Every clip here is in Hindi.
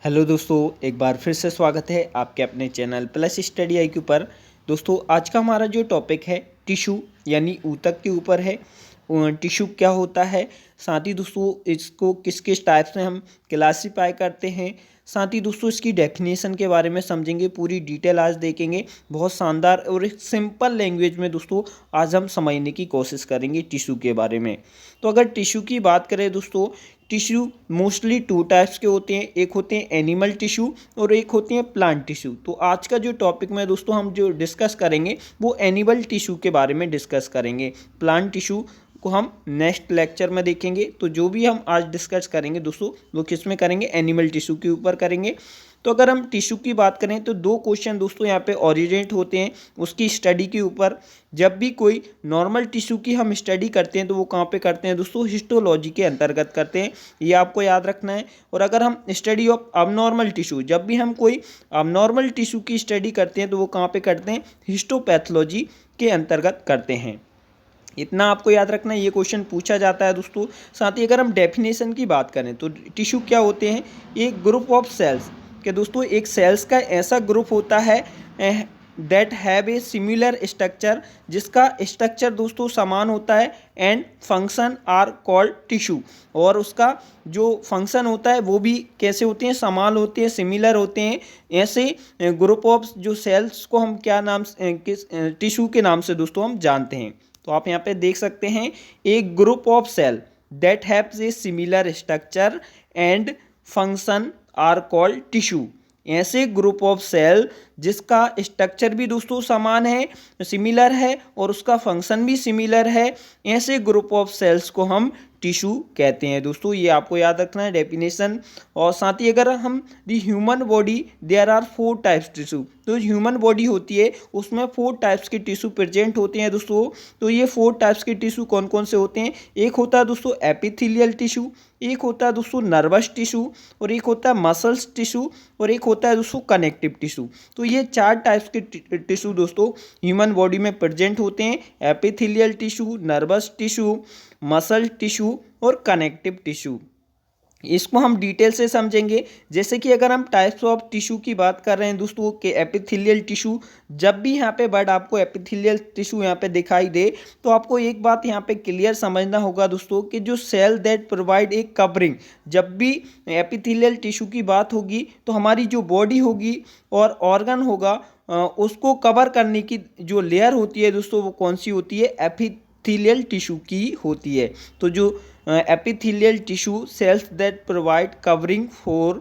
हेलो दोस्तों, एक बार फिर से स्वागत है आपके अपने चैनल प्लस स्टडी IQ पर। दोस्तों, आज का हमारा जो टॉपिक है टिश्यू यानी ऊतक के ऊपर है। टिश्यू क्या होता है, साथ ही दोस्तों इसको किस किस टाइप से हम क्लासीफाई करते हैं, साथ ही दोस्तों इसकी डेफिनेशन के बारे में समझेंगे। पूरी डिटेल आज देखेंगे, बहुत शानदार और एक सिंपल लैंग्वेज में दोस्तों आज हम समझने की कोशिश करेंगे टिश्यू के बारे में। तो अगर टिश्यू की बात करें दोस्तों, टिश्यू मोस्टली टू टाइप्स के होते हैं। एक होते हैं एनिमल टिश्यू और एक होते हैं प्लांट टिश्यू। तो आज का जो टॉपिक में दोस्तों हम जो डिस्कस करेंगे वो एनिमल टिश्यू के बारे में डिस्कस करेंगे। प्लांट टिश्यू को हम नेक्स्ट लेक्चर में देखेंगे। तो जो भी हम आज डिस्कस करेंगे दोस्तों वो किस में करेंगे, एनिमल टिश्यू के ऊपर करेंगे। तो अगर हम टिश्यू की बात करें तो दो क्वेश्चन दोस्तों यहाँ पे ओरिजिनेट होते हैं उसकी स्टडी के ऊपर। जब भी कोई नॉर्मल टिश्यू की हम स्टडी करते हैं तो वो कहाँ पे करते हैं दोस्तों, हिस्टोलॉजी के अंतर्गत करते हैं, ये आपको याद रखना है। और अगर हम स्टडी ऑफ अबनॉर्मल टिश्यू, जब भी हम कोई अबनॉर्मल टिश्यू की स्टडी करते हैं तो वो कहाँ पे करते हैं, हिस्टोपैथोलॉजी के अंतर्गत करते हैं। इतना आपको याद रखना है, ये क्वेश्चन पूछा जाता है दोस्तों। साथ ही अगर हम डेफिनेशन की बात करें तो टिश्यू क्या होते हैं, एक ग्रुप ऑफ सेल्स के दोस्तों, एक सेल्स का ऐसा ग्रुप होता है that have a similar structure, जिसका स्ट्रक्चर दोस्तों समान होता है, and function are called tissue, और उसका जो फंक्शन होता है वो भी कैसे होते हैं, समान होते हैं, सिमिलर होते हैं। ऐसे ग्रुप ऑफ जो सेल्स को हम क्या नाम, किस टिश्यू के नाम से दोस्तों हम जानते हैं। तो आप यहाँ पे देख सकते हैं, एक group of cell that haves a similar structure and function are called tissue. ऐसे ग्रुप ऑफ सेल जिसका स्ट्रक्चर भी दोस्तों समान है, सिमिलर है, और उसका फंक्शन भी सिमिलर है, ऐसे ग्रुप ऑफ सेल्स को हम टिश्यू कहते हैं दोस्तों। ये आपको याद रखना है डेफिनेशन। और साथ ही अगर हम the human body, there are 4 types tissue. तो ह्यूमन बॉडी होती है उसमें 4 टाइप्स के टिश्यू प्रेजेंट होते हैं दोस्तों। तो ये 4 टाइप्स के टिश्यू कौन कौन से होते हैं, एक होता है दोस्तों एपिथेलियल टिश्यू, एक होता है दोस्तों नर्वस टिश्यू, और एक होता है मसल्स टिश्यू, और एक होता है दोस्तों कनेक्टिव टिश्यू। तो ये 4 टाइप्स के टिश्यू दोस्तों ह्यूमन बॉडी में प्रेजेंट होते हैं, epithelial tissue, nervous tissue, muscle tissue और कनेक्टिव टिश्यू। इसको हम डिटेल से समझेंगे। जैसे कि अगर हम टाइप्स ऑफ टिश्यू की बात कर रहे हैं दोस्तों के एपिथेलियल टिश्यू, जब भी यहाँ पे वर्ड आपको एपिथेलियल टिश्यू यहाँ पे दिखाई दे तो आपको एक बात यहाँ पे क्लियर समझना होगा दोस्तों कि जो cell that provide a covering, जब भी एपिथेलियल टिश्यू की बात होगी तो हमारी जो बॉडी होगी और ऑर्गन होगा उसको कवर करने की जो लेयर होती है दोस्तों वो कौन सी होती है, एपिथेलियल टिश्यू की होती है। तो जो epithelial tissue cells that provide covering for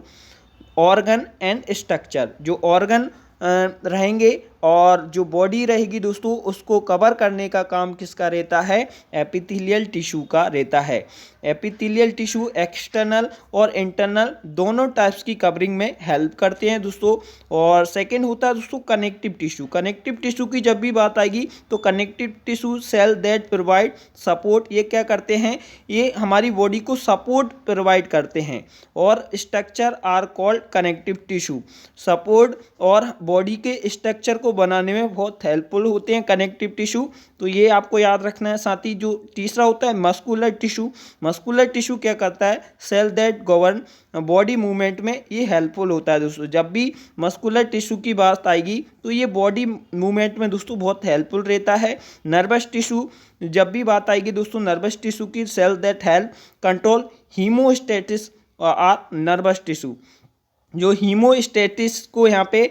organ and structure, जो organ रहेंगे और जो बॉडी रहेगी दोस्तों उसको कवर करने का काम किसका रहता है, एपिथेलियल टिश्यू का रहता है। एपिथेलियल टिश्यू एक्सटर्नल और इंटरनल दोनों टाइप्स की कवरिंग में हेल्प करते हैं दोस्तों। और सेकंड होता है दोस्तों कनेक्टिव टिश्यू। कनेक्टिव टिश्यू की जब भी बात आएगी तो connective tissue cell that provide support, ये क्या करते हैं, ये हमारी बॉडी को सपोर्ट प्रोवाइड करते हैं, और structure are called connective tissue. Support और बॉडी के स्ट्रक्चर को बनाने में बहुत हेल्पफुल होते हैं कनेक्टिव टिश्यू। तो ये आपको याद रखना है। साथ ही जो तीसरा होता है मस्कुलर टिश्यू। मस्कुलर टिश्यू क्या करता है, cell that govern body movement में ये हेल्पफुल होता है दोस्तों। जब भी मस्कुलर टिश्यू की बात आएगी तो ये बॉडी मूवमेंट में दोस्तों बहुत हेल्पफुल रहता है। नर्वस टिश्यू, जब भी बात आएगी दोस्तों नर्वस टिश्यू की, cell that help control homeostasis are nervous tissue. जो हीमोस्टेटिस को यहाँ पे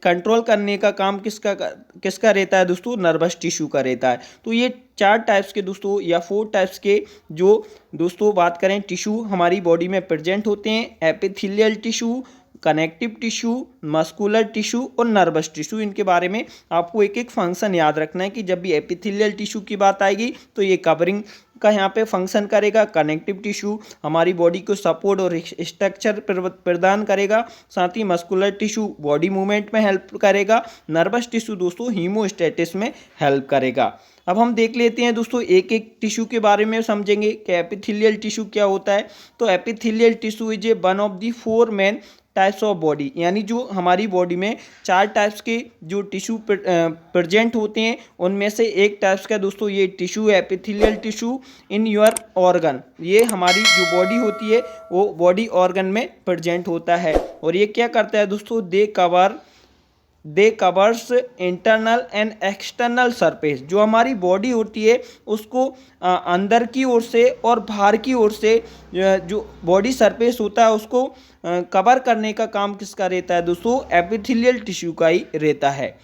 कंट्रोल करने का काम किसका रहता है दोस्तों, नर्वस टिश्यू का रहता है। तो ये 4 टाइप्स के दोस्तों या 4 टाइप्स के जो दोस्तों बात करें टिश्यू हमारी बॉडी में प्रेजेंट होते हैं, epithelial tissue, connective tissue, muscular tissue और नर्वस टिश्यू। इनके बारे में आपको एक एक फंक्शन याद रखना है कि जब भी एपिथेलियल टिश्यू की बात आएगी तो ये कवरिंग का यहाँ पे फंक्शन करेगा, कनेक्टिव टिश्यू हमारी बॉडी को सपोर्ट और स्ट्रक्चर प्रदान करेगा, साथ ही मस्कुलर टिश्यू बॉडी मूवमेंट में हेल्प करेगा, नर्वस टिश्यू दोस्तों हीमोस्टेटिस में हेल्प करेगा। अब हम देख लेते हैं दोस्तों एक एक टिश्यू के बारे में समझेंगे कि एपिथेलियल टिश्यू क्या होता है। तो epithelial tissue is a one of the 4 main types of body, यानी जो हमारी बॉडी में 4 टाइप्स के जो टिश्यू प्रेजेंट होते हैं उनमें से एक टाइप्स का दोस्तों ये टिश्यू है epithelial tissue in your organ. ये हमारी जो बॉडी होती है वो बॉडी ऑर्गन में प्रेजेंट होता है और ये क्या करता है दोस्तों, they covers internal and external surface. जो हमारी बॉडी होती है उसको अंदर की ओर से और बाहर की ओर से जो बॉडी सरफेस होता है उसको कवर करने का काम किसका रहता है दोस्तों, एपिथेलियल टिश्यू का ही रहता है।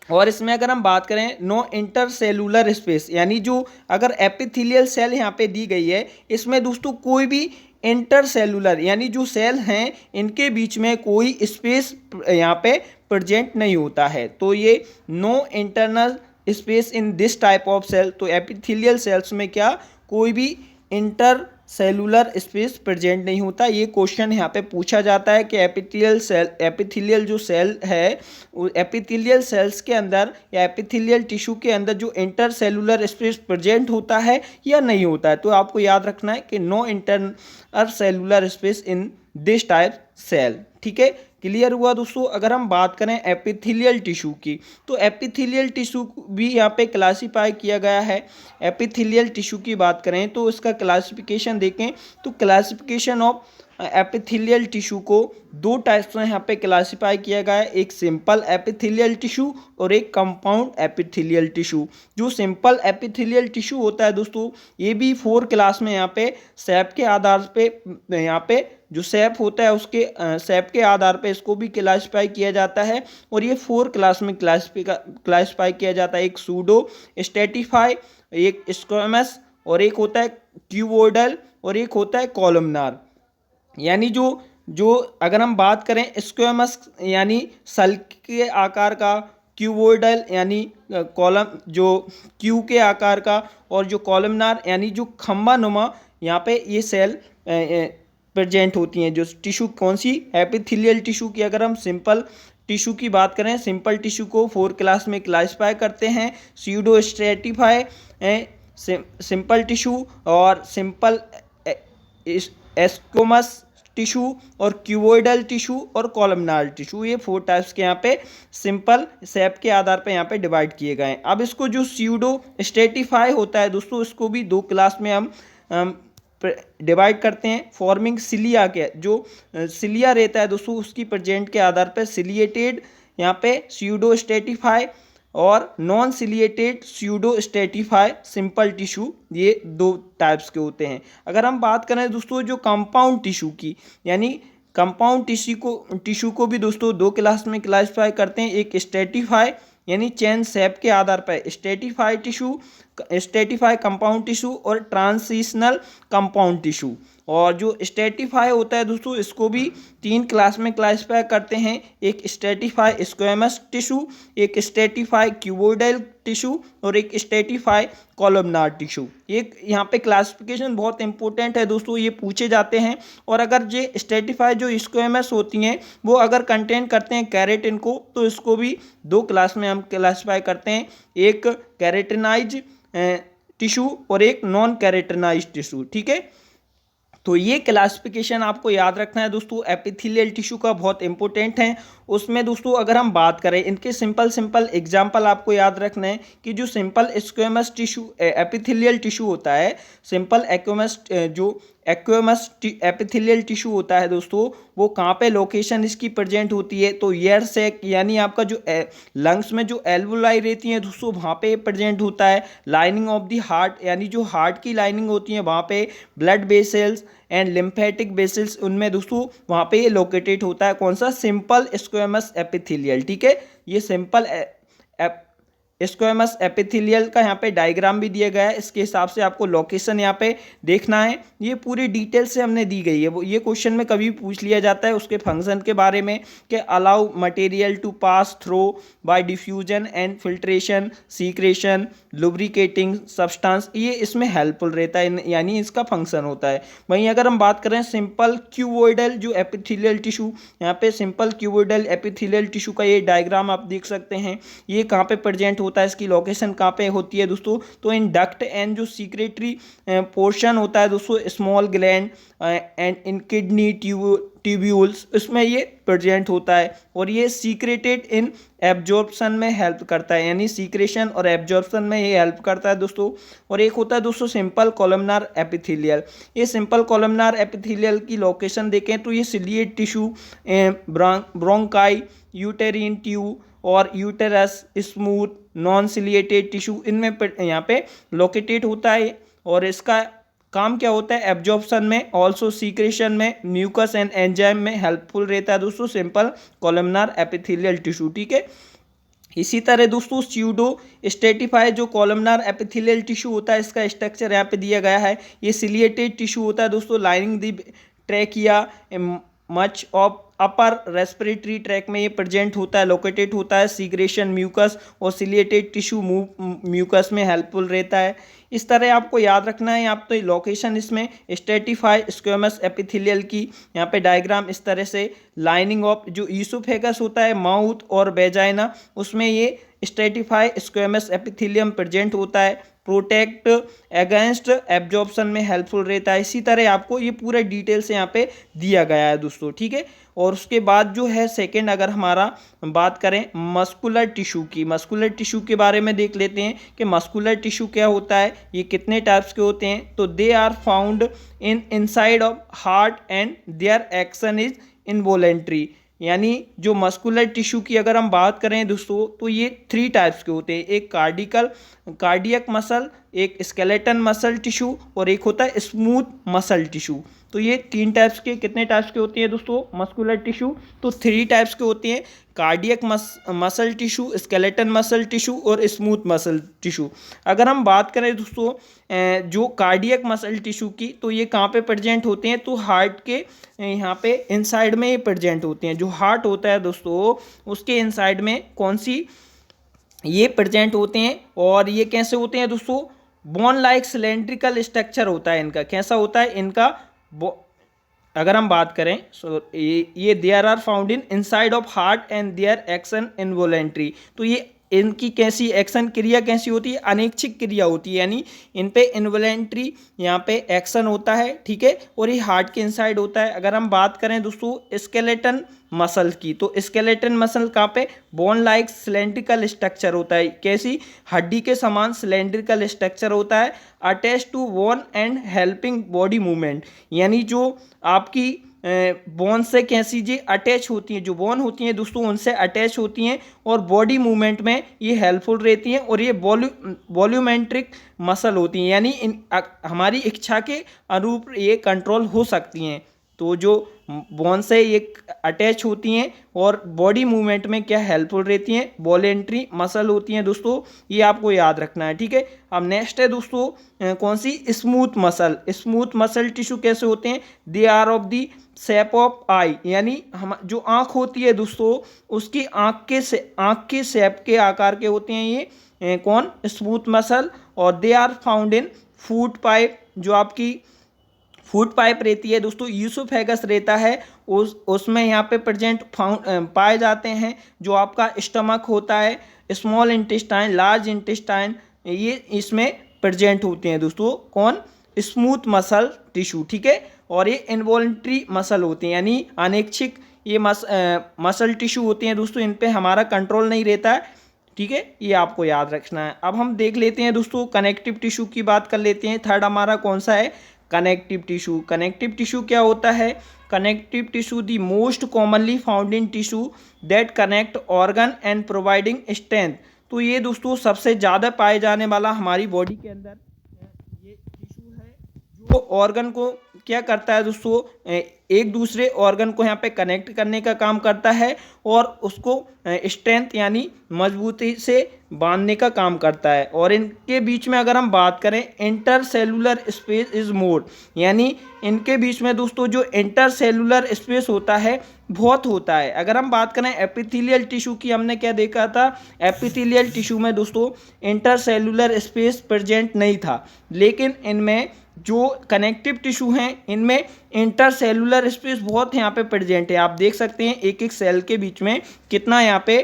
और इसमें अगर हम बात करें नो इंटरसेलुलर स्पेस, यानी जो अगर एपिथेलियल सेल यहाँ पे दी गई है इसमें दोस्तों कोई भी इंटरसेलुलर यानी जो सेल हैं इनके बीच में कोई स्पेस यहाँ पे प्रेजेंट नहीं होता है। तो ये no internal space in this type of cell, तो एपिथेलियल सेल्स में क्या कोई भी इंटर सेलुलर स्पेस प्रेजेंट नहीं होता। ये क्वेश्चन यहाँ पे पूछा जाता है कि एपिथेलियल जो सेल है एपिथेलियल सेल्स के अंदर या एपिथेलियल टिश्यू के अंदर जो इंटर सेलुलर स्पेस प्रेजेंट होता है या नहीं होता है। तो आपको याद रखना है कि no intercellular space in this type cell. ठीक है, क्लियर हुआ दोस्तों। अगर हम बात करें एपिथेलियल टिश्यू की तो एपिथेलियल टिश्यू भी यहाँ पे क्लासीफाई किया गया है। एपिथेलियल टिश्यू की बात करें तो इसका क्लासिफिकेशन देखें तो क्लासिफिकेशन ऑफ एपिथेलियल टिश्यू को 2 टाइप्स में यहाँ पे क्लासीफाई किया गया है, एक सिंपल एपिथेलियल टिश्यू और एक कंपाउंड एपिथेलियल टिश्यू। जो सिंपल एपिथेलियल टिश्यू होता है दोस्तों ये भी 4 क्लास में यहाँ पे शेप के आधार पे यहाँ पे जो शेप होता है उसके शेप के आधार पे इसको भी क्लासीफाई किया जाता है और ये 4 क्लास में क्लासीफाई किया जाता है। एक सूडो स्ट्रैटिफाई, एक स्क्वेमस और एक होता है क्यूबोइडल और एक होता है कॉलमनार। यानी जो अगर हम बात करें स्क्वेमस यानी सल के आकार का, क्यूबोइडल यानी कॉलम जो क्यू के आकार का और जो कॉलमनार यानी जो खंबा नुमा यहाँ पे ये सेल प्रेजेंट होती हैं। जो टिश्यू कौन सी एपिथेलियल टिश्यू की अगर हम सिंपल टिश्यू की बात करें सिंपल टिश्यू को 4 क्लास में क्लासीफाई करते हैं, स्यूडो स्ट्रैटिफाई, सिंपल टिश्यू और सिंपल एस्क्वेमस टिश्यू और क्यूबोइडल टिश्यू और कॉलमनार टिश्यू। ये 4 टाइप्स के यहाँ पे सिंपल शेप के आधार पे यहाँ पे डिवाइड किए गए हैं। अब इसको जो स्यूडो स्ट्रैटिफाई होता है दोस्तों इसको भी 2 क्लास में हम डिवाइड करते हैं। फॉर्मिंग सिलिया के जो सिलिया रहता है दोस्तों उसकी प्रेजेंट के आधार पर सिलिएटेड यहाँ पे स्यूडो स्ट्रैटिफाई और non ciliated pseudo stratify simple tissue, ये 2 टाइप्स के होते हैं। अगर हम बात करें दोस्तों जो कंपाउंड टिश्यू की, यानी कंपाउंड टिश्यू को भी दोस्तों 2 क्लास में क्लासीफाई करते हैं। एक स्ट्रैटिफाई यानी चेन शेप के आधार पर स्ट्रैटिफाई टिश्यू, स्ट्रैटिफाई कंपाउंड टिश्यू और ट्रांजिशनल कंपाउंड टिश्यू। और जो स्ट्रैटिफाई होता है दोस्तों इसको भी 3 क्लास में क्लासीफाई करते हैं, एक स्ट्रैटिफाई स्क्वेमस टिश्यू, एक स्ट्रैटिफाई क्यूबोइडल टिश्यू और एक स्ट्रैटिफाई कॉलमनार टिश्यू। एक यहाँ पे क्लासिफिकेशन बहुत इंपॉर्टेंट है दोस्तों, ये पूछे जाते हैं। और अगर ये स्ट्रैटिफाई जो स्क्वेमस होती हैं वो अगर कंटेन करते हैं कैरेटिन को तो इसको भी 2 क्लास में हम क्लासीफाई करते हैं, एक कैरेटिनाइज टिश्यू और एक नॉन कैरेटिनाइज टिश्यू। ठीक है, तो ये क्लासिफिकेशन आपको याद रखना है दोस्तों, एपिथेलियल टिश्यू का बहुत इंपॉर्टेंट है। उसमें दोस्तों अगर हम बात करें इनके सिंपल एग्जांपल आपको याद रखना है कि जो simple squamous tissue epithelial tissue होता है, सिंपल एक्वेमस एपिथेलियल टिश्यू होता है दोस्तों वो कहाँ पे लोकेशन इसकी प्रेजेंट होती है, तो ईयर सैक यानी आपका जो लंग्स में जो एल्वोलाई रहती हैं दोस्तों वहाँ पे प्रेजेंट होता है। लाइनिंग ऑफ द हार्ट यानी जो हार्ट की लाइनिंग होती है वहाँ पे blood vessels and lymphatic vessels उनमें दोस्तों वहाँ पे ये लोकेटेड होता है। कौन सा, सिंपल स्क्वेमस एपिथेलियल। ठीक है, ये सिंपल स्क्वेमस एपिथेलियल का यहाँ पे डायग्राम भी दिया गया है, इसके हिसाब से आपको लोकेशन यहाँ पे देखना है। ये पूरी डिटेल से हमने दी गई है। वो ये क्वेश्चन में कभी पूछ लिया जाता है उसके फंक्शन के बारे में कि allow material to pass through by diffusion and filtration, secretion, lubricating substance, ये इसमें हेल्पफुल रहता है यानी इसका फंक्शन होता है। वहीं अगर हम बात करें सिंपल क्यूबोइडल जो एपिथेलियल टिश्यू, यहाँ पे सिंपल क्यूबोइडल एपिथेलियल टिश्यू का ये डायग्राम आप देख सकते हैं, ये कहाँ पे प्रेजेंट होता है, इसकी लोकेशन कहाँ पे होती है दोस्तों, तो इन डक्ट एंड जो सीक्रेटरी पोर्शन होता है दोस्तों, small gland and in kidney tubules, इसमें ये प्रेजेंट होता है और ये सीक्रेटेड इन एब्जॉर्प्शन में हेल्प करता है, यानी सीक्रेशन और एब्जॉर्प्शन में ये हेल्प करता है दोस्तों। और एक होता है दोस्तों सिंपल कॉलमनार एपिथेलियल। ये सिंपल कॉलमनार एपिथेलियल की लोकेशन देखें तो ये सिलिएट टिश्यू, ब्रोंकाई, यूटेरिन ट्यूब और uterus, smooth non ciliated tissue, इनमें यहाँ पे लोकेटेड होता है। और इसका काम क्या होता है, एब्जॉर्प्शन में, ऑल्सो सीक्रेशन में, म्यूकस एंड एंजाइम में हेल्पफुल रहता है दोस्तों सिंपल कॉलमनार एपिथेलियल टिश्यू। ठीक है, इसी तरह दोस्तों स्यूडो स्टेटिफाई जो कॉलमनार एपिथेलियल टिश्यू होता है, इसका स्ट्रक्चर यहाँ पे दिया गया है। ये सिलिएटेड टिश्यू होता है दोस्तों, lining the trachea, much of upper respiratory tract में ये प्रेजेंट होता है, लोकेटेड होता है। सीक्रेशन म्यूकस और सिलिएटेड टिश्यू म्यूकस में हेल्पफुल रहता है। इस तरह आपको याद रखना है, आप तो लोकेशन इसमें स्ट्रेटिफाई स्क्वेमस एपिथेलियल की यहाँ पे डायग्राम इस तरह से, लाइनिंग ऑफ जो ईसोफेगस होता है, माउथ और वेजाइना, उसमें ये स्ट्रेटिफाई स्क्वेमस एपिथेलियम प्रेजेंट होता है, प्रोटेक्ट अगेंस्ट एब्जॉर्प्शन में हेल्पफुल रहता है। इसी तरह आपको ये पूरा डिटेल से यहाँ पे दिया गया है दोस्तों। ठीक है, और उसके बाद जो है सेकंड, अगर हमारा बात करें मस्कुलर टिश्यू की, मस्कुलर टिश्यू के बारे में देख लेते हैं कि मस्कुलर टिश्यू क्या होता है, ये कितने टाइप्स के होते हैं। तो they are found in inside of heart and their action is involuntary, यानी जो मस्कुलर टिश्यू की अगर हम बात करें दोस्तों तो ये 3 टाइप्स के होते हैं, एक कार्डियक मसल, एक स्केलेटन मसल टिश्यू और एक होता है स्मूथ मसल टिश्यू। तो ये 3 टाइप्स के, कितने टाइप्स के होते हैं दोस्तों मस्कुलर टिश्यू, तो 3 टाइप्स के होते हैं, cardiac muscle tissue, skeleton muscle tissue और स्मूथ मसल टिश्यू। अगर हम बात करें दोस्तों जो कार्डियक मसल टिश्यू की, तो ये कहाँ पे प्रेजेंट होते हैं, तो हार्ट के यहाँ पे इनसाइड में ये प्रेजेंट होते हैं। जो हार्ट होता है दोस्तों उसके इनसाइड में कौन सी ये प्रेजेंट होते हैं, और ये कैसे होते हैं दोस्तों, बोन लाइक सिलेंड्रिकल स्ट्रक्चर होता है इनका। कैसा होता है इनका, अगर हम बात करें ये there are found in inside of heart and their action involuntary. तो ये इनकी कैसी एक्शन क्रिया कैसी होती है, अनैच्छिक क्रिया होती है, यानी इन पे इनवॉलेंट्री यहाँ पे एक्शन होता है। ठीक है, और ये हार्ट के इनसाइड होता है। अगर हम बात करें दोस्तों स्केलेटन मसल की, तो स्केलेटन मसल कहाँ पे, बोन लाइक सिलेंड्रिकल स्ट्रक्चर होता है, कैसी, हड्डी के समान सिलेंड्रिकल स्ट्रक्चर होता है, attach to bone and helping body movement, यानी जो आपकी बोन से कैसी जी अटैच होती हैं, जो बोन होती हैं दोस्तों उनसे अटैच होती हैं और बॉडी मूवमेंट में ये हेल्पफुल रहती हैं। और ये वॉल्यूमेंट्रिक मसल होती हैं, यानी हमारी इच्छा के अनुरूप ये कंट्रोल हो सकती हैं। तो जो बोन से ये अटैच होती हैं और बॉडी मूवमेंट में क्या हेल्पफुल रहती हैं, वॉलेंट्री मसल होती हैं दोस्तों, ये आपको याद रखना है। ठीक है, अब नेक्स्ट है दोस्तों कौन सी, smooth muscle. Smooth muscle tissue कैसे होते हैं, they are of the shape of eye, यानी हम जो आँख होती है दोस्तों उसकी आँख के शेप के आकार के होते हैं ये कौन, स्मूथ मसल। और they are found in food pipe, जो आपकी फूड पाइप रहती है दोस्तों, ईसोफेगस रहता है उसमें यहाँ पे प्रेजेंट पाए जाते हैं। जो आपका स्टमक होता है, स्मॉल इंटेस्टाइन, लार्ज इंटेस्टाइन, ये इसमें प्रेजेंट होते हैं दोस्तों, कौन, स्मूथ मसल टिश्यू। ठीक है, और ये इनवॉल्ट्री मसल होते हैं, यानी अनैच्छिक ये मसल टिश्यू होते हैं दोस्तों, इन पे हमारा कंट्रोल नहीं रहता है। ठीक है, ये आपको याद रखना है। अब हम देख लेते हैं दोस्तों कनेक्टिव टिश्यू की बात कर लेते हैं। थर्ड हमारा कौन सा है, कनेक्टिव टिश्यू। कनेक्टिव टिश्यू क्या होता है, connective tissue the most commonly found in tissue that connect organ and providing strength. तो ये दोस्तों सबसे ज़्यादा पाए जाने वाला हमारी बॉडी के अंदर ये टिश्यू है, जो ऑर्गन को क्या करता है दोस्तों, एक दूसरे ऑर्गन को यहाँ पे कनेक्ट करने का काम करता है और उसको स्ट्रेंथ यानी मजबूती से बांधने का काम करता है। और इनके बीच में अगर हम बात करें, inter cellular space is more, यानी इनके बीच में दोस्तों जो इंटर सेलुलर स्पेस होता है बहुत होता है। अगर हम बात करें एपिथेलियल टिश्यू की, हमने क्या देखा था, एपिथेलियल टिश्यू में दोस्तों इंटर सेलुलर स्पेस प्रेजेंट नहीं था, लेकिन इनमें जो कनेक्टिव टिश्यू हैं इनमें इंटर सेलुलर स्पेस बहुत यहाँ पे प्रेजेंट है। आप देख सकते हैं एक एक सेल के बीच में कितना यहाँ पे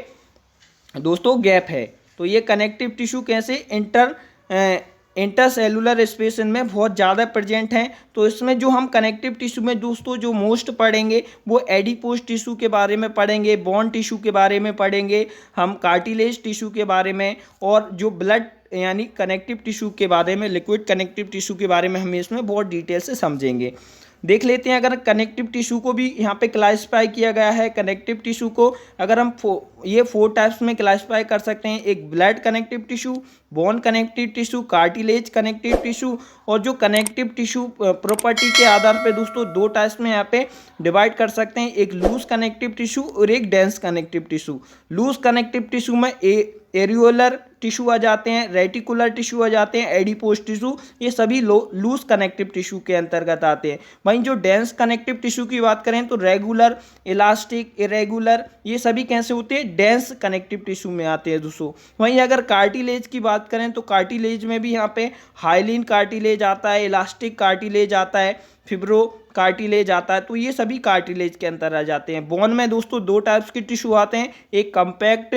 दोस्तों गैप है। तो ये कनेक्टिव टिश्यू कैसे इंटरसेलुलर स्पेस इनमें बहुत ज़्यादा प्रेजेंट हैं। तो इसमें जो हम कनेक्टिव टिश्यू में दोस्तों जो मोस्ट पढ़ेंगे वो एडिपोज टिश्यू के बारे में पढ़ेंगे, बोन टिश्यू के बारे में पढ़ेंगे, हम कार्टिलेज टिश्यू के बारे में, और जो ब्लड यानी कनेक्टिव टिश्यू के बारे में, लिक्विड कनेक्टिव टिश्यू के बारे में हम इसमें बहुत डिटेल से समझेंगे। देख लेते हैं, अगर कनेक्टिव टिश्यू को भी यहाँ पे क्लासिफाई किया गया है। कनेक्टिव टिश्यू को अगर हम ये 4 टाइप्स में क्लासिफाई कर सकते हैं, एक blood connective tissue, bone connective tissue, cartilage connective tissue, और जो कनेक्टिव टिश्यू प्रॉपर्टी के आधार पे दोस्तों 2 टाइप्स में यहाँ पे डिवाइड कर सकते हैं, एक लूज कनेक्टिव टिश्यू और एक dense connective tissue. Loose connective tissue में एरियोलर टिश्यू आ जाते हैं, रेटिकुलर टिश्यू आ जाते हैं, एडिपोज टिश्यू, ये सभी लूज कनेक्टिव टिश्यू के अंतर्गत आते हैं। वहीं जो डेंस कनेक्टिव टिश्यू की बात करें तो रेगुलर, इलास्टिक, इरेगुलर, ये सभी कैसे होते हैं, डेंस कनेक्टिव टिश्यू में आते हैं दोस्तों। वहीं अगर कार्टिलेज की बात करें तो कार्टिलेज में भी यहाँ पे हाइलिन कार्टिलेज आता है, इलास्टिक कार्टिलेज आता है, फिब्रो कार्टिलेज आता है, तो ये सभी कार्टिलेज के अंतर आ जाते हैं। बोन में दोस्तों 2 टाइप्स के टिश्यू आते हैं, एक कम्पैक्ट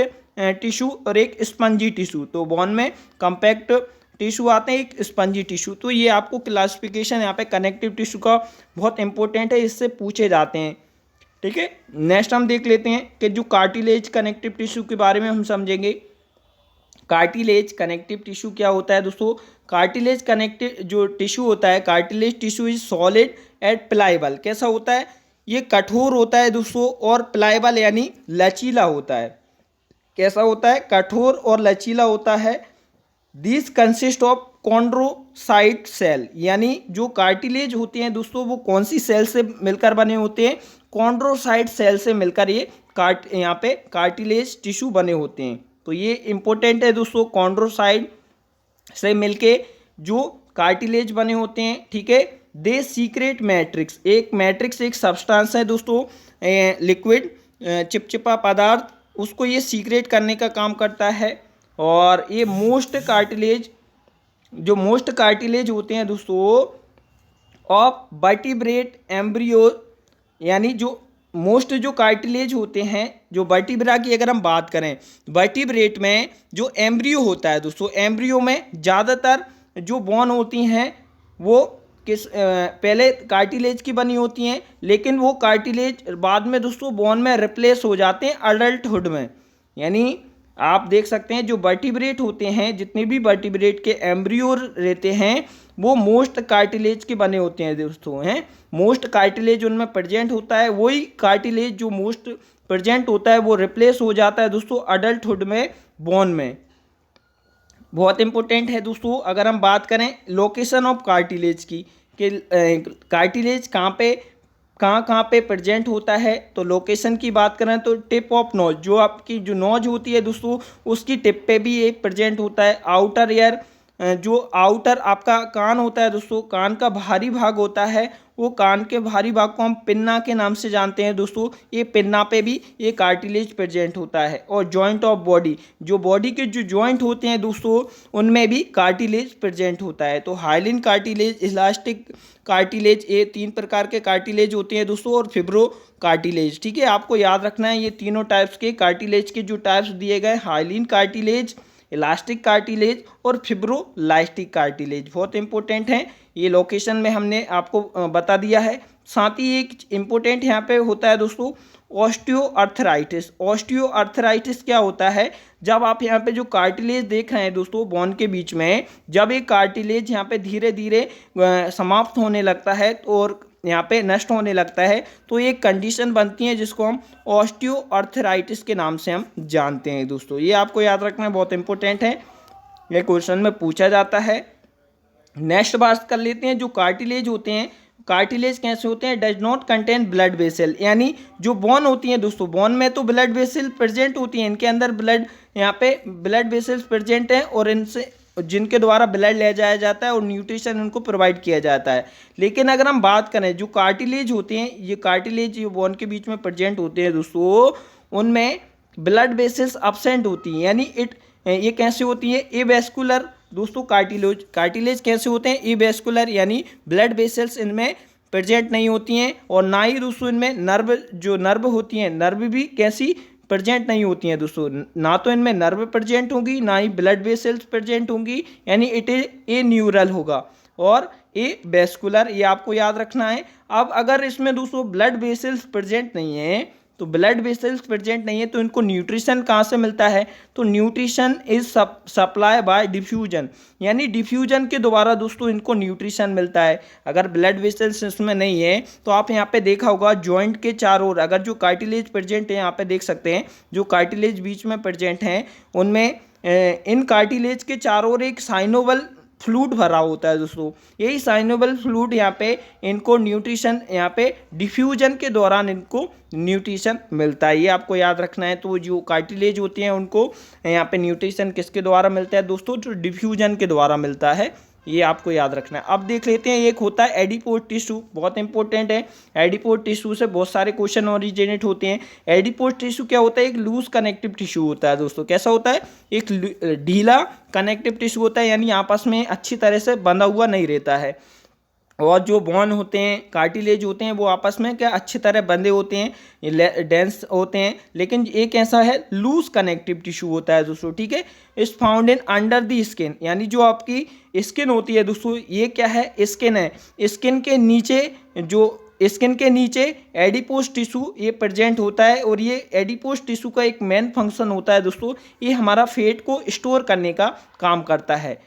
टिश्यू और एक स्पंजी टिश्यू। तो बोन में कम्पैक्ट टिश्यू आते हैं, एक स्पंजी टिश्यू। तो ये आपको क्लासिफिकेशन यहाँ पे कनेक्टिव टिश्यू का बहुत इंपॉर्टेंट है, इससे पूछे जाते हैं। ठीक है, नेक्स्ट हम देख लेते हैं कि जो कार्टिलेज कनेक्टिव टिश्यू के बारे में हम समझेंगे। कार्टिलेज कनेक्टिव टिश्यू क्या होता है दोस्तों? कार्टिलेज कनेक्टिव जो टिश्यू होता है, cartilage tissue is solid and pliable. कैसा होता है? ये कठोर होता है दोस्तों, और प्लाइबल यानी लचीला होता है। कैसा होता है? कठोर और लचीला होता है। This consist of chondrocyte cell, यानी जो कार्टिलेज होते हैं दोस्तों वो कौन सी सेल से मिलकर बने होते हैं? कॉन्ड्रोसाइट सेल से मिलकर ये यहाँ पे कार्टिलेज टिश्यू बने होते हैं। तो ये इंपॉर्टेंट है दोस्तों, कॉन्ड्रोसाइट से मिलके जो कार्टिलेज बने होते हैं। ठीक है, दे सीक्रेट मैट्रिक्स, एक मैट्रिक्स एक सब्सटेंस है दोस्तों, लिक्विड चिपचिपा पदार्थ, उसको ये सीक्रेट करने का काम करता है। और ये मोस्ट कार्टिलेज होते हैं दोस्तों ऑफ वर्टिब्रेट एम्ब्रियो, यानी जो मोस्ट जो कार्टिलेज होते हैं, जो वर्टिब्रा की अगर हम बात करें, वर्टिब्रेट में जो एम्ब्रियो होता है दोस्तों, एम्ब्रियो में ज़्यादातर जो बोन होती हैं वो पहले कार्टिलेज की बनी होती हैं, लेकिन वो कार्टिलेज बाद में दोस्तों बोन में रिप्लेस हो जाते हैं अडल्टहुड में। यानी आप देख सकते हैं जो वर्टिब्रेट होते हैं, जितने भी वर्टिब्रेट के एम्ब्रियो रहते हैं वो मोस्ट कार्टिलेज के बने होते हैं दोस्तों। हैं मोस्ट कार्टिलेज उनमें प्रेजेंट होता है, वही कार्टिलेज जो मोस्ट प्रेजेंट होता है वो रिप्लेस हो जाता है दोस्तों अडल्टहुड में, बोन में। बहुत इंपॉर्टेंट है दोस्तों। अगर हम बात करें लोकेशन ऑफ कार्टिलेज की, कि कार्टिलेज कहाँ पे प्रेजेंट होता है, तो लोकेशन की बात करें तो टिप ऑफ नोज, जो आपकी जो नोज होती है दोस्तों उसकी टिप पे भी ये प्रेजेंट होता है। आउटर ईयर, जो आउटर आपका कान होता है दोस्तों, कान का बाहरी भाग होता है, वो कान के बाहरी भाग को हम पिन्ना के नाम से जानते हैं दोस्तों, ये पिन्ना पे भी ये कार्टिलेज प्रेजेंट होता है। और जॉइंट ऑफ बॉडी, जो बॉडी के जो जॉइंट होते हैं दोस्तों उनमें भी कार्टिलेज प्रेजेंट होता है। तो हाइलिन कार्टिलेज, इलास्टिक कार्टिलेज, ये 3 प्रकार के कार्टिलेज होते हैं दोस्तों, और फिब्रो कार्टिलेज। ठीक है, आपको याद रखना है ये तीनों टाइप्स के कार्टिलेज के जो टाइप्स दिए गए, हाइलिन कार्टिलेज, इलास्टिक कार्टिलेज और फिब्रोलास्टिक कार्टिलेज, बहुत इंपॉर्टेंट है। ये लोकेशन में हमने आपको बता दिया है। साथ ही एक इम्पोर्टेंट यहाँ पे होता है दोस्तों ऑस्टियोआर्थराइटिस। ऑस्टियोआर्थराइटिस क्या होता है? जब आप यहाँ पे जो कार्टिलेज देख रहे हैं दोस्तों बोन के बीच में, जब एक कार्टिलेज यहाँ पे धीरे धीरे समाप्त होने लगता है और यहाँ पे नष्ट होने लगता है, तो एक कंडीशन बनती है जिसको हम ऑस्टियोआर्थराइटिस के नाम से हम जानते हैं दोस्तों। ये आपको याद रखना बहुत इंपॉर्टेंट है, ये क्वेश्चन में पूछा जाता है। नेक्स्ट बात कर लेते हैं, जो कार्टिलेज होते हैं, कार्टिलेज कैसे होते हैं? Does not contain blood vessel, यानी जो बोन होती हैं दोस्तों, बोन में तो ब्लड वेसल प्रेजेंट होती हैं, इनके अंदर ब्लड, यहाँ पे ब्लड वेसल्स प्रेजेंट हैं और इनसे जिनके द्वारा ब्लड ले जाया जाता है और न्यूट्रिशन उनको प्रोवाइड किया जाता है। लेकिन अगर हम बात करें जो कार्टिलेज होते हैं, ये कार्टिलेज जो बोन के बीच में प्रेजेंट होते हैं दोस्तों, उनमें ब्लड वेसल्स अब्सेंट होती हैं, यानी ये कैसे होती है? एवेस्कुलर दोस्तों। कार्टिलेज कैसे होते हैं? एवेस्कुलर, यानी ब्लड वेसल्स इनमें प्रेजेंट नहीं होती हैं, और ना ही दोस्तों इनमें नर्व होती हैं, नर्व भी कैसी प्रेजेंट नहीं होती हैं दोस्तों, ना तो इनमें नर्व प्रेजेंट होगी, ना ही ब्लड वेसल्स प्रेजेंट होंगी, यानी इट इज ए न्यूरल होगा और ए वेस्कुलर, ये आपको याद रखना है। अब अगर इसमें दोस्तों ब्लड वेसल्स प्रेजेंट नहीं है, तो ब्लड वेसल्स प्रेजेंट नहीं है तो इनको न्यूट्रिशन कहाँ से मिलता है, तो nutrition is supply bye diffusion, यानी डिफ्यूजन के द्वारा दोस्तों इनको न्यूट्रिशन मिलता है। अगर ब्लड वेसल्स इसमें नहीं है तो आप यहाँ पे देखा होगा जॉइंट के चारों ओर अगर जो कार्टिलेज प्रेजेंट है, यहाँ पे देख सकते हैं जो कार्टिलेज बीच में प्रेजेंट हैं उनमें इन कार्टिलेज के चारों ओर एक साइनोवल फ्लूइड भरा होता है दोस्तों। यही साइनोबल फ्लूइड यहाँ पे इनको न्यूट्रिशन, यहाँ पे डिफ्यूजन के दौरान इनको न्यूट्रिशन मिलता है, ये आपको याद रखना है। तो जो कार्टिलेज होती हैं उनको यहाँ पे न्यूट्रिशन किसके द्वारा मिलता है दोस्तों, जो डिफ्यूजन के द्वारा मिलता है, ये आपको याद रखना है। अब देख लेते हैं, एक होता है एडिपोज टिश्यू, बहुत इंपॉर्टेंट है। एडिपोज टिश्यू से बहुत सारे क्वेश्चन ओरिजिनेट होते हैं। एडिपोज टिश्यू क्या होता है, एक लूज कनेक्टिव टिश्यू होता है दोस्तों। कैसा होता है, एक ढीला कनेक्टिव टिश्यू होता है, यानी आपस में अच्छी तरह से बंधा हुआ नहीं रहता है। और जो बोन होते हैं, कार्टिलेज होते हैं, वो आपस में क्या अच्छी तरह बंधे होते हैं, डेंस होते हैं, लेकिन एक ऐसा है लूज कनेक्टिव टिश्यू होता है दोस्तों, ठीक है। इस found in under the skin, यानी जो आपकी स्किन होती है दोस्तों, ये क्या है, स्किन है। स्किन के नीचे, जो स्किन के नीचे एडिपोज टिश्यू ये प्रेजेंट होता है, और ये एडिपोज टिश्यू का एक मेन फंक्शन होता है दोस्तों, ये हमारा फैट को स्टोर करने का काम करता है,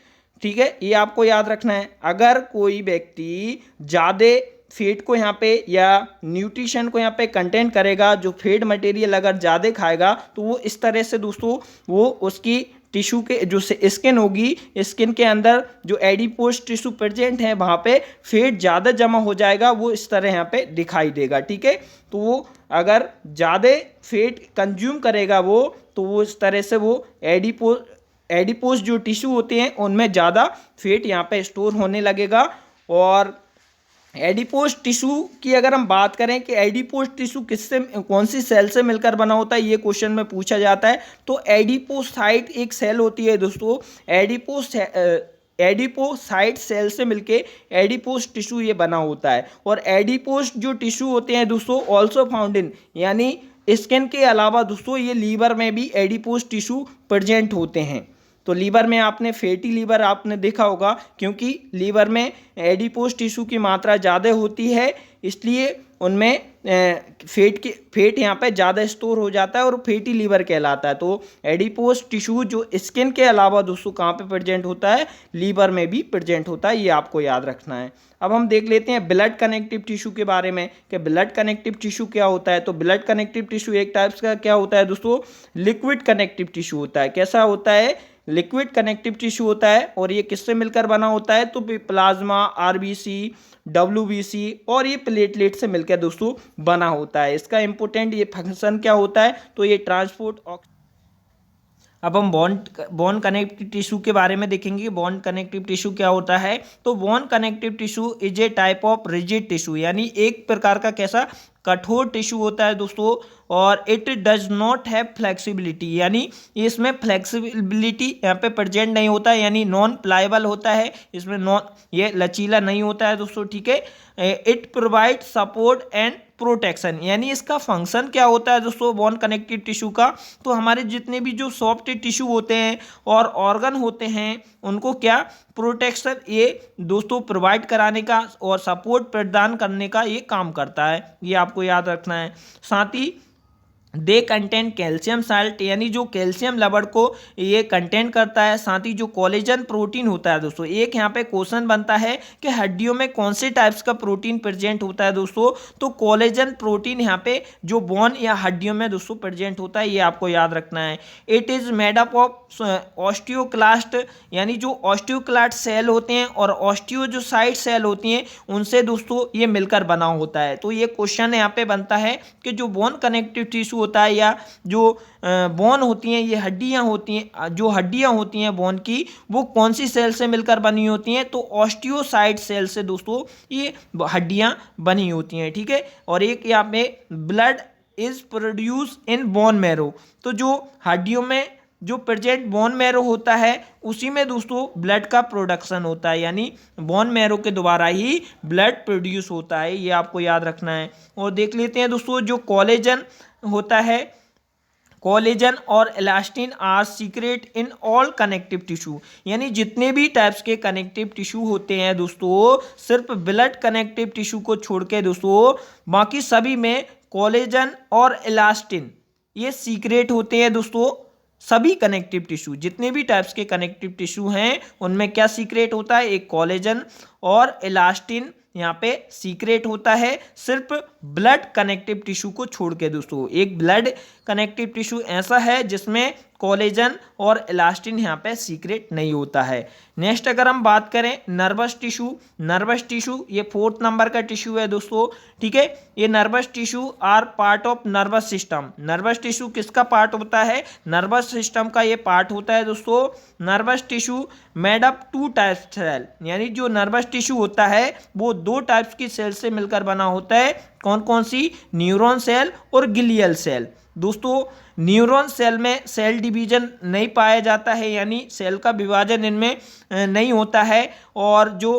ठीक है। ये आपको याद रखना है। अगर कोई व्यक्ति ज़्यादा फैट को यहाँ पे या न्यूट्रिशन को यहाँ पे कंटेंट करेगा, जो फैट मटेरियल अगर ज़्यादा खाएगा, तो वो इस तरह से दोस्तों वो उसकी टिश्यू के जो स्किन होगी, स्किन के अंदर जो एडिपोज टिश्यू प्रेजेंट है वहाँ पे फैट ज़्यादा जमा हो जाएगा, वो इस तरह यहाँ पे दिखाई देगा, ठीक है। तो वो अगर ज़्यादा फैट कंज्यूम करेगा वो, तो वो इस तरह से वो एडिपोज जो टिश्यू होते हैं उनमें ज़्यादा फैट यहाँ पे स्टोर होने लगेगा। और एडिपोज टिश्यू की अगर हम बात करें कि एडिपोज टिश्यू किससे, कौन सी सेल से मिलकर बना होता है, ये क्वेश्चन में पूछा जाता है। तो एडिपोसाइट एक सेल होती है दोस्तों, एडिपोसाइट सेल से मिलके एडिपोज टिश्यू ये बना होता है। और एडिपोज जो टिश्यू होते हैं दोस्तों ऑल्सो फाउंड इन, यानी स्किन के अलावा दोस्तों ये लीवर में भी एडिपोज टिश्यू प्रेजेंट होते हैं। तो लीवर में आपने फैटी लीवर आपने देखा होगा, क्योंकि लीवर में एडिपोज टिश्यू की मात्रा ज़्यादा होती है, इसलिए उनमें फैट यहाँ पे ज़्यादा स्टोर हो जाता है और फैटी लीवर कहलाता है। तो एडिपोज टिश्यू जो स्किन के अलावा दोस्तों कहाँ पे प्रेजेंट होता है, लीवर में भी प्रेजेंट होता है, ये आपको याद रखना है। अब हम देख लेते हैं ब्लड कनेक्टिव टिश्यू के बारे में कि ब्लड कनेक्टिव टिश्यू क्या होता है। तो ब्लड कनेक्टिव टिश्यू एक टाइप्स का क्या होता है दोस्तों, लिक्विड कनेक्टिव टिश्यू होता है। कैसा होता है, लिक्विड कनेक्टिव टिश्यू होता है, और ये किससे मिलकर बना होता है, तो प्लाज्मा, आरबीसी, डब्ल्यूबीसी और ये प्लेटलेट से मिलकर दोस्तों बना होता है। इसका इंपॉर्टेंट ये फंक्शन क्या होता है, तो ये ट्रांसपोर्ट। अब हम बोन कनेक्टिव टिश्यू के बारे में देखेंगे। बोन कनेक्टिव टिश्यू क्या होता है, तो bone connective tissue is a type of rigid tissue, यानी एक प्रकार का कैसा कठोर टिश्यू होता है दोस्तों, और it does not have flexibility, यानी इसमें फ्लेक्सिबिलिटी यहाँ पे प्रेजेंट नहीं होता है, यानी नॉन प्लायबल होता है, इसमें ये लचीला नहीं होता है दोस्तों, ठीक है। It provide support and protection, यानी इसका फंक्शन क्या होता है दोस्तों बोन कनेक्टिव टिश्यू का, तो हमारे जितने भी जो सॉफ्ट टिश्यू होते हैं और ऑर्गन होते हैं उनको क्या प्रोटेक्शन ये दोस्तों प्रोवाइड कराने का और सपोर्ट प्रदान करने का ये काम करता है, ये आपको याद रखना है। साथ ही दे कंटेन कैल्शियम साल्ट, यानी जो कैल्शियम लवण को ये कंटेंट करता है। साथ ही जो कोलेजन प्रोटीन होता है दोस्तों, एक यहाँ पे क्वेश्चन बनता है कि हड्डियों में कौन से टाइप्स का प्रोटीन प्रेजेंट होता है दोस्तों, तो कोलेजन प्रोटीन यहाँ पे जो बोन या हड्डियों में दोस्तों प्रेजेंट होता है, ये आपको याद रखना है। It is made up of osteoclast, यानी जो ऑस्टियोक्लास्ट सेल होते हैं और ऑस्टियो जो साइड सेल होती हैं उनसे दोस्तों ये मिलकर बना होता है। तो ये क्वेश्चन यहाँ पे बनता है कि जो बोन कनेक्टिव टिश्यू होता है या जो बोन होती हैं, ये हड्डियां होती हैं, जो हड्डियां होती हैं बोन की, वो कौन सी सेल से मिलकर बनी होती हैं, तो ऑस्टियोसाइट सेल से दोस्तों ये हड्डियां बनी होती हैं, ठीक है। और एक यहाँ पे blood is produce in bone marrow, तो जो हड्डियों में जो प्रेजेंट बोन मैरो होता है उसी में दोस्तों ब्लड का प्रोडक्शन होता है, यानी बोन मैरो के द्वारा ही ब्लड प्रोड्यूस होता है, ये आपको याद रखना है। और देख लेते हैं दोस्तों जो कोलेजन होता है, कोलेजन और elastin are secret in all connective tissue, यानी जितने भी टाइप्स के कनेक्टिव टिश्यू होते हैं दोस्तों, सिर्फ ब्लड कनेक्टिव टिश्यू को छोड़ के दोस्तों बाकी सभी में कोलेजन और इलास्टिन ये सीक्रेट होते हैं दोस्तों। सभी कनेक्टिव टिश्यू, जितने भी टाइप्स के कनेक्टिव टिश्यू हैं उनमें क्या सीक्रेट होता है, एक कोलेजन और इलास्टिन यहाँ पे सीक्रेट होता है, सिर्फ ब्लड कनेक्टिव टिश्यू को छोड़ के दोस्तों। एक ब्लड कनेक्टिव टिश्यू ऐसा है जिसमें कोलेजन और इलास्टिन यहाँ पे सीक्रेट नहीं होता है। नेक्स्ट अगर हम बात करें नर्वस टिश्यू, नर्वस टिश्यू ये 4th नंबर का टिश्यू है दोस्तों, ठीक है। ये nervous tissue are part of nervous system. Nervous tissue किसका पार्ट होता है, नर्वस सिस्टम का ये पार्ट होता है दोस्तों। Nervous tissue made up 2 types cell, यानी जो नर्वस टिश्यू होता है वो 2 टाइप्स की सेल से मिलकर बना होता है। कौन कौन सी, न्यूरॉन सेल और ग्लियल सेल। दोस्तों न्यूरॉन सेल में सेल डिवीजन नहीं पाया जाता है, यानी सेल का विभाजन इनमें नहीं होता है। और जो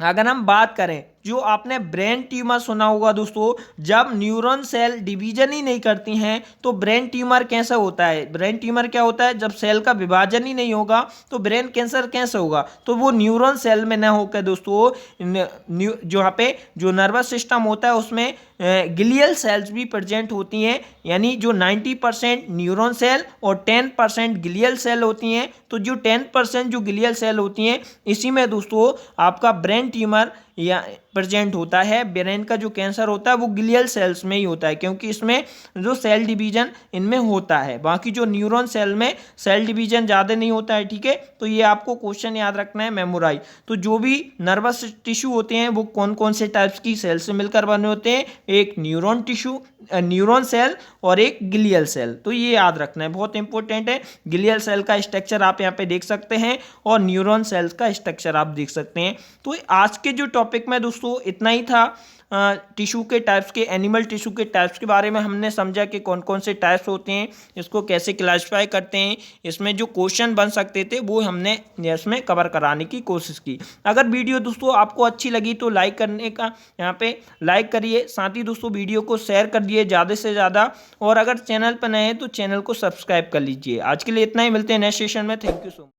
अगर हम बात करें, जो आपने ब्रेन ट्यूमर सुना होगा दोस्तों, जब न्यूरॉन सेल डिवीजन ही नहीं करती हैं तो ब्रेन ट्यूमर कैसा होता है, ब्रेन ट्यूमर क्या होता है, जब सेल का विभाजन ही नहीं होगा तो ब्रेन कैंसर कैसे होगा, तो वो न्यूरॉन सेल में ना होकर दोस्तों जो यहाँ पे जो नर्वस सिस्टम होता है उसमें ग्लियल सेल्स भी प्रेजेंट होती हैं, यानी जो 90% न्यूरॉन सेल और 10% ग्लियल सेल होती हैं। तो जो 10% जो ग्लियल सेल होती हैं इसी में दोस्तों आपका ब्रेन ट्यूमर या प्रेजेंट होता है। ब्रेन का जो कैंसर होता है वो ग्लियल सेल्स में ही होता है, क्योंकि इसमें जो सेल डिवीजन इनमें होता है। बाकी जो न्यूरॉन सेल में सेल डिवीजन ज़्यादा नहीं होता है, ठीक है। तो ये आपको क्वेश्चन याद रखना है, मेमोराइज। तो जो भी नर्वस टिश्यू होते हैं वो कौन कौन से टाइप्स की सेल से मिलकर बने होते हैं, एक न्यूरॉन टिश्यू, न्यूरॉन सेल और एक ग्लियल सेल। तो ये याद रखना है, बहुत इंपॉर्टेंट है। ग्लियल सेल का स्ट्रक्चर आप यहाँ पे देख सकते हैं और न्यूरॉन सेल्स का स्ट्रक्चर आप देख सकते हैं। तो आज के जो टॉपिक में दोस्तों इतना ही था। टिश्यू के टाइप्स के, एनिमल टिश्यू के टाइप्स के बारे में हमने समझा कि कौन कौन से टाइप्स होते हैं, इसको कैसे क्लासिफाई करते हैं, इसमें जो क्वेश्चन बन सकते थे वो हमने इसमें कवर कराने की कोशिश की। अगर वीडियो दोस्तों आपको अच्छी लगी तो लाइक करने का यहाँ पे लाइक करिए, साथ ही दोस्तों वीडियो को शेयर कर दिए ज़्यादा से ज़्यादा, और अगर चैनल पर नए हैं तो चैनल को सब्सक्राइब कर लीजिए। आज के लिए इतना ही, मिलते हैं नेक्स्ट सेशन में। Thank you so much.